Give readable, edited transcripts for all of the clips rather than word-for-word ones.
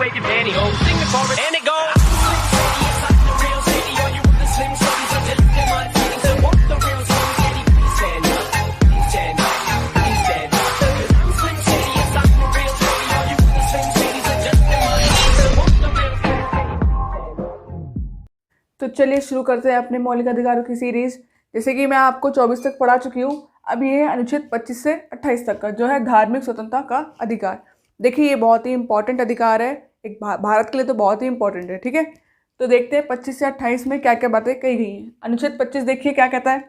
wave your pantyhose, sing the chorus, and it goes. तो चलिए शुरू करते हैं अपने मौलिक अधिकारों की सीरीज। जैसे कि मैं आपको 24 तक पढ़ा चुकी हूँ, अब ये है अनुच्छेद 25 से 28 तक का, जो है धार्मिक स्वतंत्रता का अधिकार। देखिए ये बहुत ही इंपॉर्टेंट अधिकार है, एक भारत के लिए तो बहुत ही इंपॉर्टेंट है। ठीक है, तो देखते हैं 25 से 28 में क्या क्या बातें कही गई हैं। अनुच्छेद 25 देखिए क्या कहता है,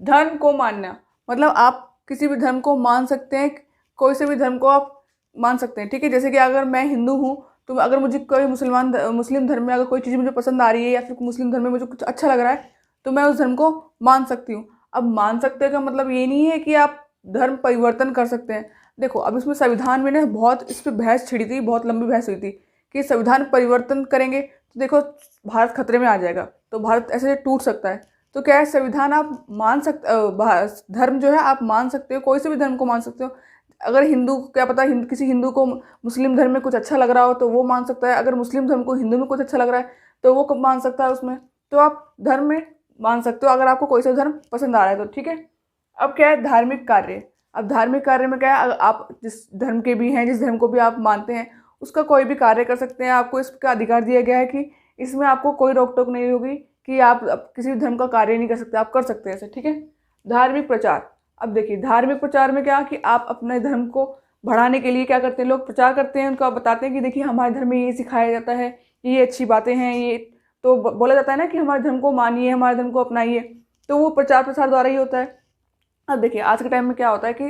धर्म को मानना, मतलब आप किसी भी धर्म को मान सकते हैं, कोई से भी धर्म को आप मान सकते हैं। ठीक है, जैसे कि अगर मैं हिंदू हूँ तो अगर मुझे कोई मुस्लिम धर्म में अगर कोई चीज़ मुझे पसंद आ रही है या फिर मुस्लिम धर्म में मुझे कुछ अच्छा लग रहा है तो मैं उस धर्म को मान सकती हूँ। अब मान सकते का मतलब ये नहीं है कि आप धर्म परिवर्तन कर सकते हैं। देखो अब इसमें संविधान में ना बहुत इस पर बहस छिड़ी थी, बहुत लंबी बहस हुई थी कि संविधान परिवर्तन करेंगे तो देखो भारत खतरे में आ जाएगा, तो भारत ऐसे टूट सकता है। तो क्या है, संविधान आप मान सकते, धर्म जो है आप मान सकते हो, कोई से भी धर्म को मान सकते हो। अगर हिंदू क्या पता किसी हिंदू को मुस्लिम धर्म में कुछ अच्छा लग रहा हो तो वो मान सकता है, अगर मुस्लिम धर्म को हिंदू में कुछ अच्छा लग रहा है तो वो मान सकता है उसमें। तो आप धर्म में मान सकते हो अगर आपको कोई सा धर्म पसंद आ रहा है तो। ठीक है, अब क्या है धार्मिक कार्य। अब धार्मिक कार्य में क्या है, आप जिस धर्म के भी हैं, जिस धर्म को भी आप मानते हैं उसका कोई भी कार्य कर सकते हैं। आपको इसका अधिकार दिया गया है कि इसमें आपको कोई रोक टोक नहीं होगी कि आप किसी भी धर्म का कार्य नहीं कर सकते, आप कर सकते हैं ऐसे। ठीक है, धार्मिक प्रचार। अब देखिए धार्मिक प्रचार में क्या कि आप अपने धर्म को बढ़ाने के लिए क्या करते हैं, लोग प्रचार करते हैं, उनको आप बताते हैं कि देखिए हमारे धर्म में ये सिखाया जाता है, ये अच्छी बातें हैं, ये तो बोला जाता है ना कि हमारे धर्म को मानिए, हमारे धर्म को अपनाइए, तो वो प्रचार प्रसार द्वारा ही होता है। अब देखिए आज के टाइम में क्या होता है कि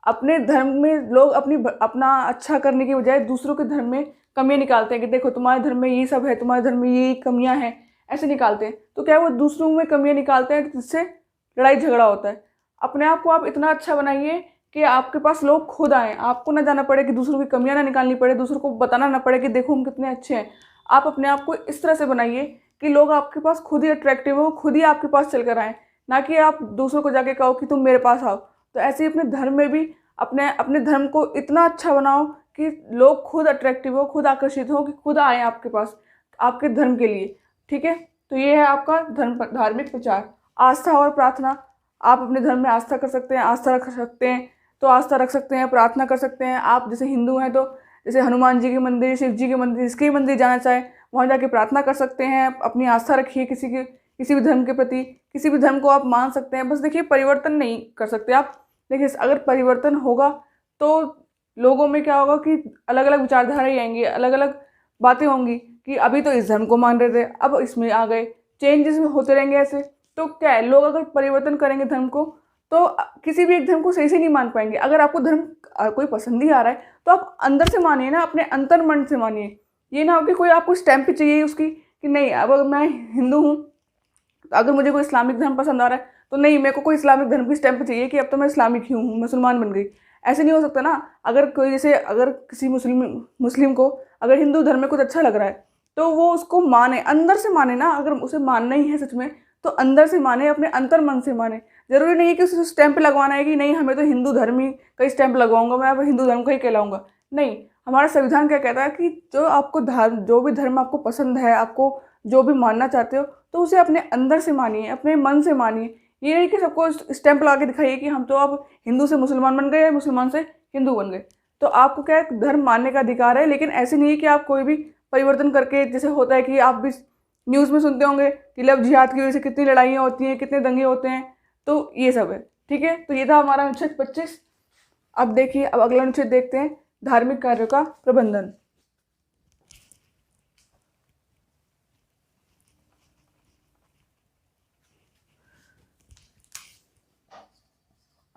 अपने धर्म में लोग अपना अच्छा करने की बजाय दूसरों के धर्म में कमियां निकालते हैं कि देखो तुम्हारे धर्म में ये सब है, तुम्हारे धर्म में ये कमियां हैं, ऐसे निकालते हैं। तो क्या वो दूसरों में कमियां निकालते हैं जिससे लड़ाई झगड़ा होता है। अपने आप को आप इतना अच्छा बनाइए कि आपके पास लोग खुद आएँ, आपको ना जाना पड़े कि दूसरों की कमियां ना निकालनी पड़े, दूसरों को बताना ना पड़े कि देखो हम कितने अच्छे हैं। आप अपने आप को इस तरह से बनाइए कि लोग आपके पास खुद ही अट्रैक्टिव हो, खुद ही आपके पास चल कर आएँ, ना कि आप दूसरों को जाके कहो कि तुम मेरे पास आओ। तो ऐसे ही अपने धर्म में भी अपने अपने धर्म को इतना अच्छा बनाओ कि लोग खुद अट्रैक्टिव हो, खुद आकर्षित हो, कि खुद आएँ आपके पास आपके धर्म के लिए। ठीक है, तो ये है आपका धार्मिक प्रचार। आस्था और प्रार्थना, आप अपने धर्म में आस्था कर सकते हैं, आस्था रख सकते हैं तो आस्था रख सकते हैं, प्रार्थना कर सकते हैं। आप जैसे हिंदू हैं तो जैसे हनुमान जी के मंदिर, शिव जी के मंदिर, जिसके मंदिर जाना चाहें वहाँ जाके प्रार्थना कर सकते हैं, अपनी आस्था रखिए किसी भी धर्म के प्रति, किसी भी धर्म को आप मान सकते हैं। बस देखिए परिवर्तन नहीं कर सकते आप। देखिए अगर परिवर्तन होगा तो लोगों में क्या होगा कि अलग अलग विचारधाराएं आएंगी, अलग अलग बातें होंगी कि अभी तो इस धर्म को मान रहे थे अब इसमें आ गए, चेंजेस होते रहेंगे ऐसे। तो क्या है, लोग अगर परिवर्तन करेंगे धर्म को तो किसी भी एक धर्म को सही से नहीं मान पाएंगे। अगर आपको धर्म कोई पसंद ही आ रहा है तो आप अंदर से मानिए ना, अपने अंतर मन से मानिए। ये ना हो कि कोई आपको स्टैम्प चाहिए उसकी कि नहीं अब अगर मैं हिंदू हूँ तो अगर मुझे कोई इस्लामिक धर्म पसंद आ रहा है तो नहीं मेरे को कोई इस्लामिक धर्म की स्टैम्प चाहिए कि अब तो मैं इस्लामिक ही हूँ, मुसलमान बन गई। ऐसे नहीं हो सकता ना। अगर कोई जैसे अगर किसी मुस्लिम को अगर हिंदू धर्म में कुछ अच्छा लग रहा है तो वो उसको माने, अंदर से माने ना। अगर उसे मानना ही है सच में तो अंदर से माने, अपने अंतर मन से माने। जरूरी नहीं है कि उसे स्टैंप लगवाना है कि नहीं हमें तो हिंदू धर्म ही का स्टैंप लगवाऊंगा, मैं अब हिंदू धर्म का ही कहलाऊंगा। नहीं, हमारा संविधान क्या कहता है कि जो भी धर्म आपको पसंद है, आपको जो भी मानना चाहते हो तो उसे अपने अंदर से मानिए, अपने मन से मानिए। ये नहीं कि सबको स्टैंप लगा के दिखाइए कि हम तो अब हिंदू से मुसलमान बन गए, मुसलमान से हिंदू बन गए। तो आपको क्या है, धर्म मानने का अधिकार है, लेकिन ऐसे नहीं है कि आप कोई भी परिवर्तन करके, जैसे होता है कि आप भी न्यूज़ में सुनते होंगे कि लव जिहाद की वजह से कितनी लड़ाइयाँ होती हैं, कितने दंगे होते हैं, तो ये सब है। ठीक है, तो ये था हमारा अनुच्छेद 25। अब देखिए अब अगला अनुच्छेद देखते हैं, धार्मिक कार्यों का प्रबंधन।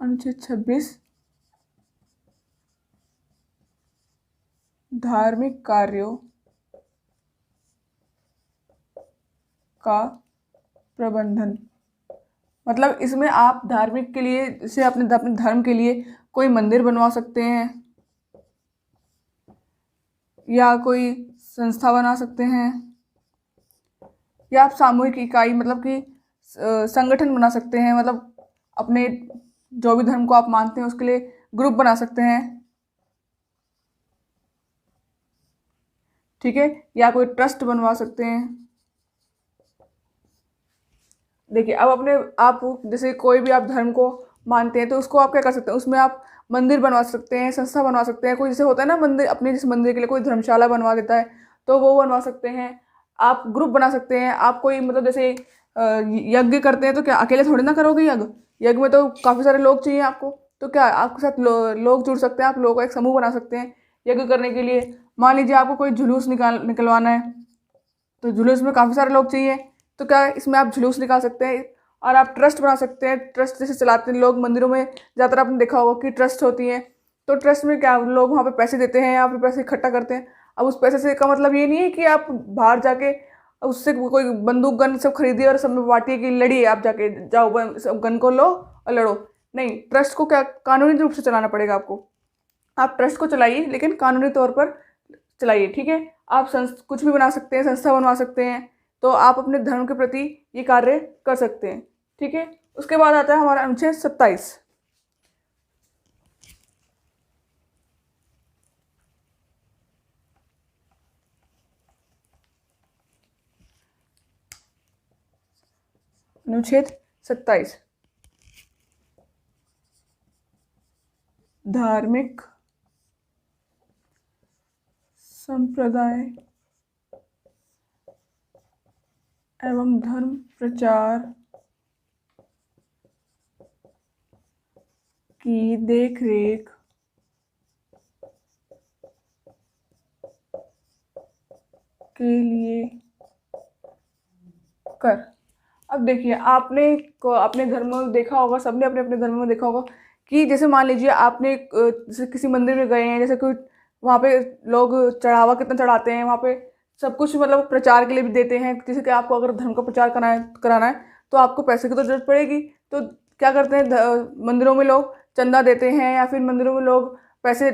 अनुच्छेद 26 धार्मिक कार्यों का प्रबंधन, मतलब इसमें आप धार्मिक के लिए, जैसे अपने धर्म के लिए कोई मंदिर बनवा सकते हैं या कोई संस्था बना सकते हैं, या आप सामूहिक इकाई मतलब कि संगठन बना सकते हैं, मतलब अपने जो भी धर्म को आप मानते हैं उसके लिए ग्रुप बना सकते हैं। ठीक है, या कोई ट्रस्ट बनवा सकते हैं। देखिए अब अपने आप जैसे कोई भी आप धर्म को मानते हैं तो उसको आप क्या कर सकते हैं, उसमें आप मंदिर बनवा सकते हैं, संस्था बनवा सकते हैं। कोई जैसे होता है ना मंदिर, अपने जिस मंदिर के लिए कोई धर्मशाला बनवा देता है तो वो बनवा सकते हैं। आप ग्रुप बना सकते हैं। आप कोई मतलब जैसे यज्ञ करते हैं तो क्या अकेले थोड़ी ना करोगे यज्ञ, यज्ञ में तो काफ़ी सारे लोग चाहिए आपको। तो क्या आपके साथ लोग जुड़ सकते हैं, आप लोगों का एक समूह बना सकते हैं यज्ञ करने के लिए। मान लीजिए आपको कोई जुलूस निकलवाना है तो जुलूस में काफ़ी सारे लोग चाहिए, तो क्या इसमें आप जुलूस निकाल सकते हैं। और आप ट्रस्ट बना सकते हैं। ट्रस्ट जैसे चलाते हैं लोग मंदिरों में, ज़्यादातर आपने देखा होगा कि ट्रस्ट होती हैं। तो ट्रस्ट में क्या लोग वहाँ पे पैसे देते हैं या फिर पैसे इकट्ठा करते हैं। अब उस पैसे से का मतलब ये नहीं है कि आप बाहर जाके उससे कोई बंदूक गन सब खरीदिए और सब में बांटिए कि लड़िए, आप जाके जाओ गन को लो और लड़ो। नहीं, ट्रस्ट को क्या कानूनी रूप से चलाना पड़ेगा आपको। आप ट्रस्ट को चलाइए लेकिन कानूनी तौर पर चलाइए, ठीक है। आप कुछ भी बना सकते हैं, संस्था बनवा सकते हैं। तो आप अपने धर्म के प्रति ये कार्य कर सकते हैं, ठीक है। उसके बाद आता है हमारा अनुच्छेद 27। अनुच्छेद 27 धार्मिक संप्रदाय एवं धर्म प्रचार की देखरेख के लिए कर। अब देखिए आपने अपने धर्म में देखा होगा, सबने अपने अपने धर्म में देखा होगा कि जैसे मान लीजिए आपने जैसे किसी मंदिर में गए हैं, जैसे कोई वहाँ पे लोग चढ़ावा कितना चढ़ाते हैं, वहाँ पे सब कुछ मतलब प्रचार के लिए भी देते हैं। जैसे कि आपको अगर धर्म का प्रचार कराना है तो आपको पैसे की तो जरूरत पड़ेगी। तो क्या करते हैं मंदिरों में लोग चंदा देते हैं या फिर मंदिरों में लोग पैसे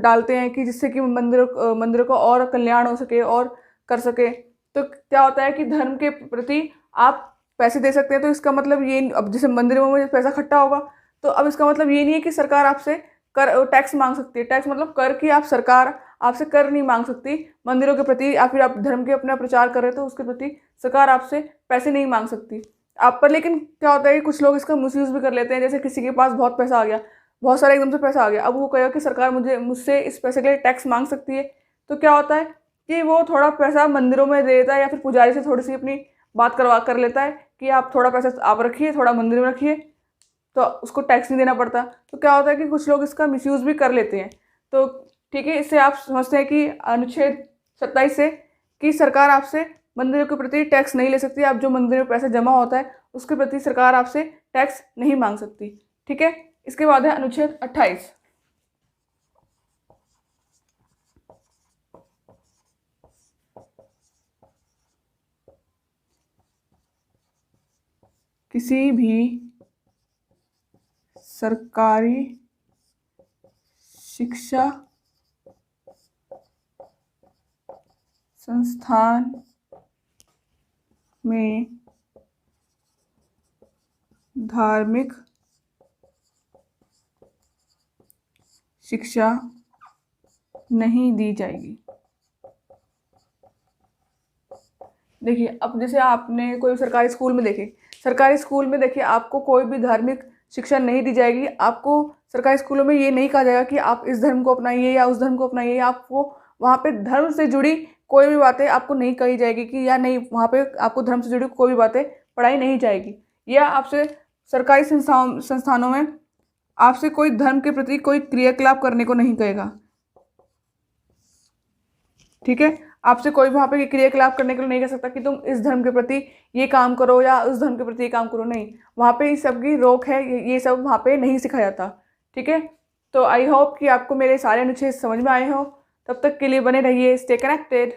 डालते हैं कि जिससे कि मंदिरों का और कल्याण हो सके और कर सके। तो क्या होता है कि धर्म के प्रति आप पैसे दे सकते हैं। तो इसका मतलब ये, अब जैसे मंदिरों में पैसा इकट्ठा होगा तो अब इसका मतलब ये नहीं है कि सरकार आपसे कर टैक्स मांग सकती है। टैक्स मतलब कर कि आप सरकार आपसे कर नहीं मांग सकती मंदिरों के प्रति, या फिर आप धर्म के अपना प्रचार कर रहे हो तो उसके प्रति सरकार आपसे पैसे नहीं मांग सकती आप पर। लेकिन क्या होता है कि कुछ लोग इसका मिसयूज़ भी कर लेते हैं। जैसे किसी के पास बहुत पैसा आ गया, बहुत सारा एकदम से पैसा आ गया, अब वो कहेगा कि सरकार मुझसे इस पैसे के लिए टैक्स मांग सकती है। तो क्या होता है कि वो थोड़ा पैसा मंदिरों में दे देता है या फिर पुजारी से थोड़ी सी अपनी बात करवा कर लेता है कि आप थोड़ा पैसा आप रखिए, थोड़ा मंदिर में रखिए, तो उसको टैक्स नहीं देना पड़ता। तो क्या होता है कि कुछ लोग इसका मिसयूज़ भी कर लेते हैं। तो ठीक है, इससे आप समझते हैं कि अनुच्छेद 27 से कि सरकार आपसे मंदिरों के प्रति टैक्स नहीं ले सकती। आप जो मंदिर में पैसा जमा होता है उसके प्रति सरकार आपसे टैक्स नहीं मांग सकती, ठीक है। इसके बाद है अनुच्छेद 28। किसी भी सरकारी शिक्षा संस्थान में धार्मिक शिक्षा नहीं दी जाएगी। देखिए अब जैसे आपने कोई सरकारी स्कूल में देखिए आपको कोई भी धार्मिक शिक्षा नहीं दी जाएगी। आपको सरकारी स्कूलों में ये नहीं कहा जाएगा कि आप इस धर्म को अपनाइए या उस धर्म को अपनाइए। आपको वहाँ पे धर्म से जुड़ी कोई भी बातें आपको नहीं कही जाएगी कि या नहीं, वहाँ पे आपको धर्म से जुड़ी कोई भी बातें पढ़ाई नहीं जाएगी। या आपसे सरकारी संस्थानों में आपसे कोई धर्म के प्रति कोई क्रियाकलाप करने को नहीं कहेगा, ठीक है। आपसे कोई वहाँ पे क्रियाकलाप करने के लिए नहीं कह सकता कि तुम इस धर्म के प्रति ये काम करो या उस धर्म के प्रति ये काम करो, नहीं। वहाँ पे इस सब की रोक है, ये सब वहाँ पे नहीं सिखाया जाता, ठीक है। तो आई होप कि आपको मेरे सारे अनुच्छेद समझ में आए हो। तब तक के लिए बने रहिए, स्टे कनेक्टेड।